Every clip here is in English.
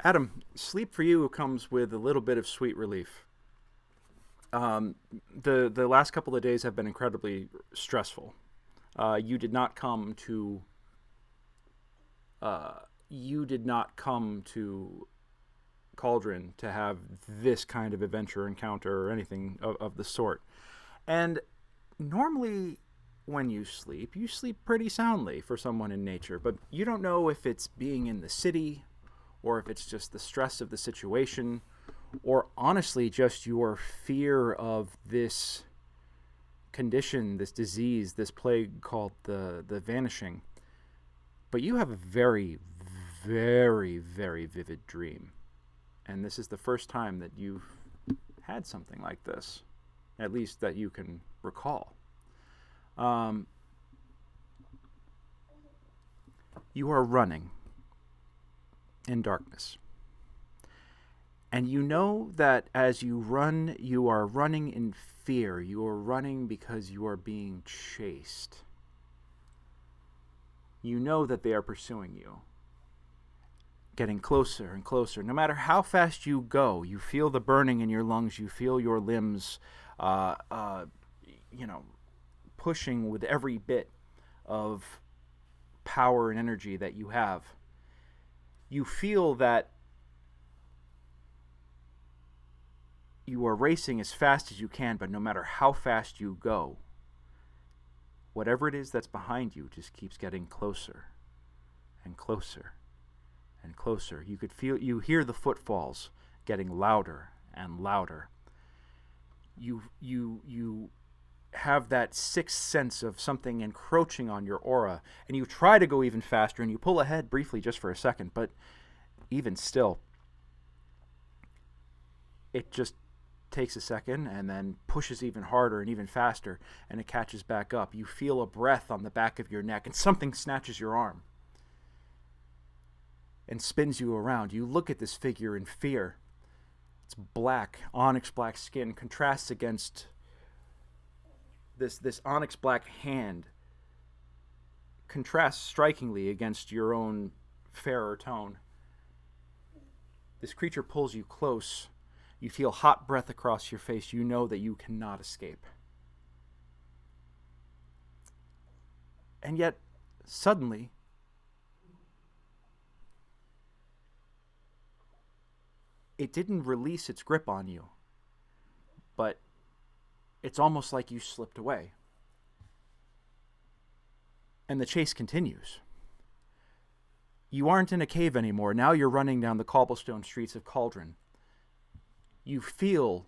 Adam, sleep for you comes with a little bit of sweet relief. The last couple of days have been incredibly stressful. You did not come to uh, you did not come to Cauldron to have this kind of adventure encounter or anything of the sort. And normally, when you sleep pretty soundly for someone in nature, but you don't know if it's being in the city or if it's just the stress of the situation or honestly just your fear of this condition, this disease, this plague called the vanishing. But you have a very, very, very vivid dream. And this is the first time that you've had something like this, at least that you can recall. Um, you are running in darkness. And you know that as you run, you are running in fear. You are running because you are being chased. You know that they are pursuing you, getting closer and closer. No matter how fast you go, you feel the burning in your lungs. You feel your limbs, uh, uh, you know, pushing with every bit of power and energy that you have. You feel that you are racing as fast as you can, but no matter how fast you go, whatever it is that's behind you just keeps getting closer and closer and closer. You hear the footfalls getting louder and louder. You have that sixth sense of something encroaching on your aura, and you try to go even faster, and you pull ahead briefly just for a second, but even still, it just takes a second and then pushes even harder and even faster, and it catches back up. You feel a breath on the back of your neck, and something snatches your arm and spins you around. You look at this figure in fear. It's black, onyx black skin contrasts against this onyx black hand, contrasts strikingly against your own fairer tone. This creature pulls you close. You feel hot breath across your face. You know that you cannot escape. And yet, suddenly, it didn't release its grip on you, but it's almost like you slipped away. And the chase continues. You aren't in a cave anymore. Now you're running down the cobblestone streets of Cauldron. You feel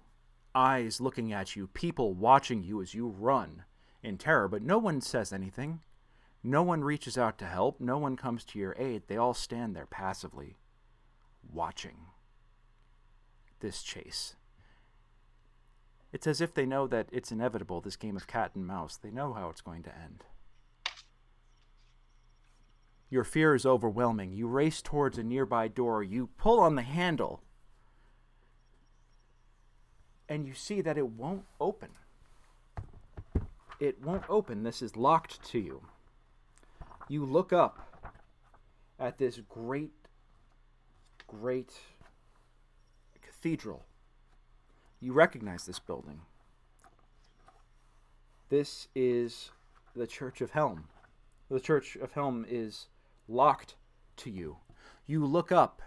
eyes looking at you, people watching you as you run in terror, but no one says anything. No one reaches out to help. No one comes to your aid. They all stand there passively, watching this chase. It's as if they know that it's inevitable, this game of cat and mouse. They know how it's going to end. Your fear is overwhelming. You race towards a nearby door. You pull on the handle, and you see that it won't open. It won't open. This is locked to you. You look up at this great, great cathedral. You recognize this building. This is the Church of Helm. The Church of Helm is locked to you. You look up,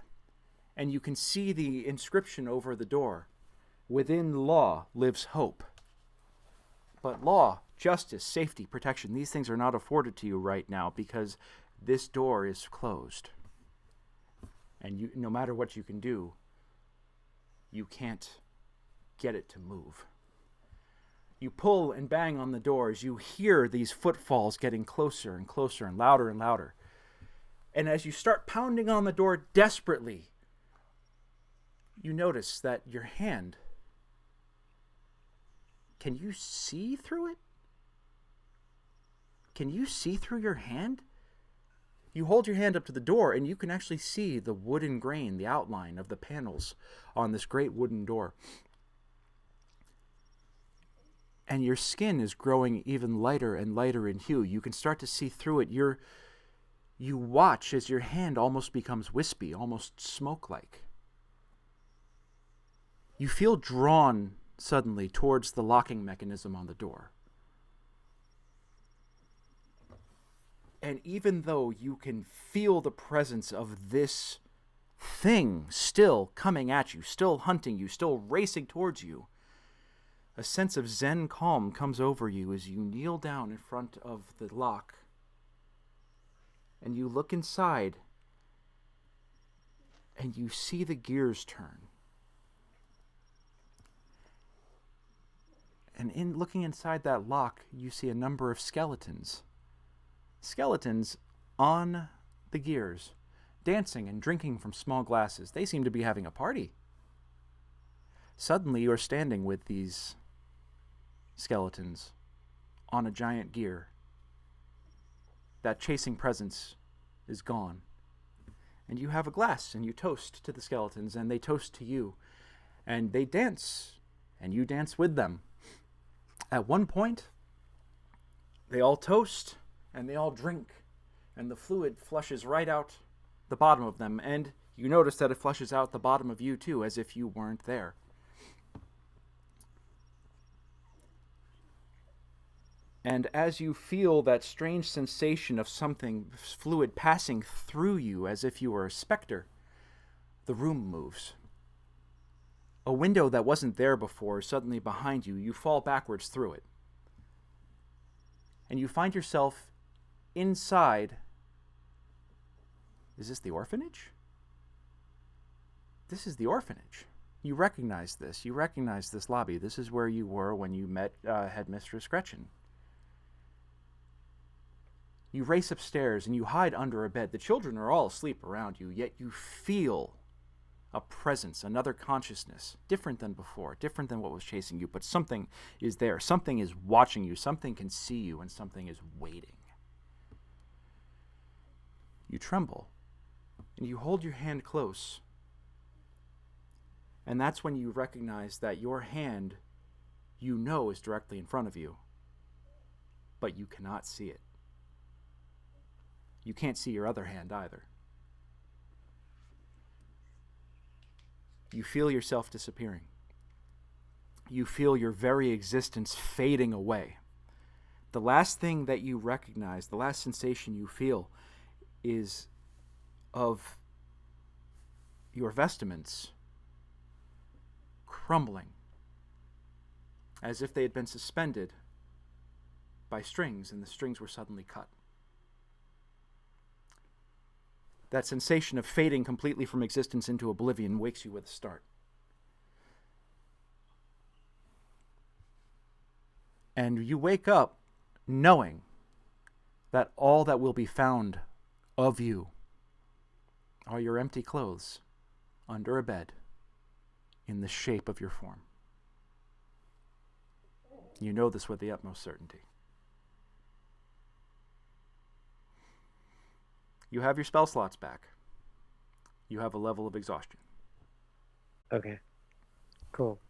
and you can see the inscription over the door. Within law lives hope. But law, justice, safety, protection, these things are not afforded to you right now because this door is closed. And you, no matter what you can do, you can't get it to move. You pull and bang on the doors. You hear these footfalls getting closer and closer and louder and louder. And as you start pounding on the door desperately, you notice that your hand, can you see through it? Can you see through your hand? You hold your hand up to the door, and you can actually see the wooden grain, the outline of the panels on this great wooden door. And your skin is growing even lighter and lighter in hue. You can start to see through it. You watch as your hand almost becomes wispy, almost smoke-like. You feel drawn suddenly towards the locking mechanism on the door. And even though you can feel the presence of this thing still coming at you, still hunting you, still racing towards you, a sense of Zen calm comes over you as you kneel down in front of the lock and you look inside and you see the gears turn. And in looking inside that lock, you see a number of skeletons. Skeletons on the gears, dancing and drinking from small glasses. They seem to be having a party. Suddenly you are standing with these skeletons on a giant gear. That chasing presence is gone. And you have a glass and you toast to the skeletons and they toast to you. And they dance and you dance with them. At one point, they all toast and they all drink and the fluid flushes right out the bottom of them. And you notice that it flushes out the bottom of you too, as if you weren't there. And as you feel that strange sensation of something fluid passing through you as if you were a specter, the room moves. A window that wasn't there before is suddenly behind you. You fall backwards through it. And you find yourself inside. Is this the orphanage? This is the orphanage. You recognize this. You recognize this lobby. This is where you were when you met Headmistress Gretchen. You race upstairs and you hide under a bed. The children are all asleep around you, yet you feel a presence, another consciousness, different than before, different than what was chasing you, but something is there. Something is watching you. Something can see you, and something is waiting. You tremble, and you hold your hand close. And that's when you recognize that your hand, you know, is directly in front of you, but you cannot see it. You can't see your other hand either. You feel yourself disappearing. You feel your very existence fading away. The last thing that you recognize, the last sensation you feel, is of your vestments crumbling as if they had been suspended by strings and the strings were suddenly cut. That sensation of fading completely from existence into oblivion wakes you with a start. And you wake up knowing that all that will be found of you are your empty clothes under a bed in the shape of your form. You know this with the utmost certainty. You have your spell slots back. You have a level of exhaustion. Okay. Cool.